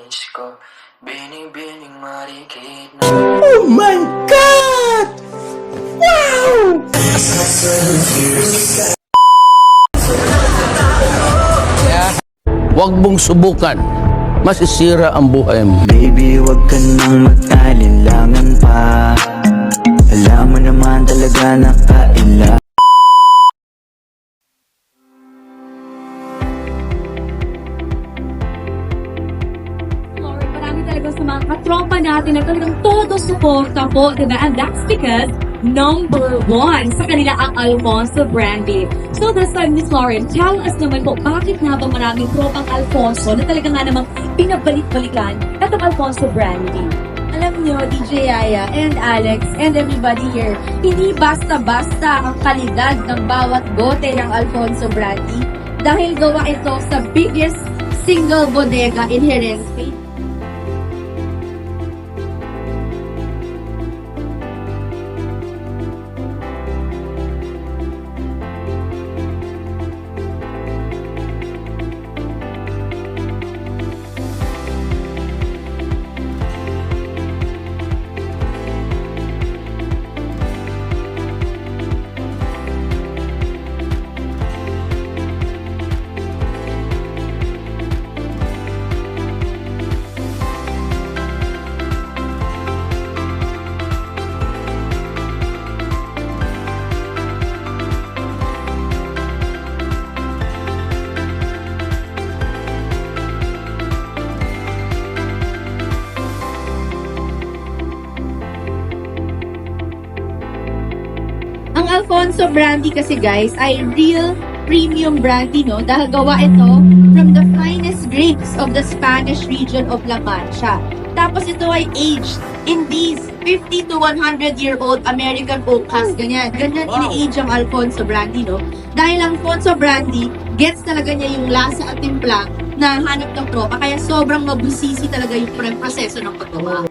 boses ko, binibining marikit na. Oh my God! Wow! Huwag mong subukan. Masisira ang buhay mo. Baby, wag ka nang mag-alinlangan pa. Alam mo naman talaga na kailangan. Lord, marami talaga sa mga katropa natin na talagang todo suporta po, diba? And that's because number one sa kanila ang Alfonso Brandy. So this time, Miss Lauren, tell us naman po, bakit nga ba maraming tropang Alfonso na talaga nga namang pinabalik-balikan itong Alfonso Brandy? Alam nyo, DJ Yaya and Alex and everybody here, hindi basta-basta ang kalidad ng bawat bote ng Alfonso Brandy dahil gawa ito sa biggest single bodega in Herense. Ang Alfonso Brandy kasi guys ay real premium brandy, no? Dahil gawa ito from the finest grapes of the Spanish region of La Mancha. Tapos ito ay aged in these 50 to 100-year-old American oak casks. Ganyan ina-age ang Alfonso Brandy, no? Dahil ang Alfonso Brandy, gets talaga niya yung lasa at timpla na hanap ng tropa. Kaya sobrang mabusisi talaga yung proseso ng paggawa.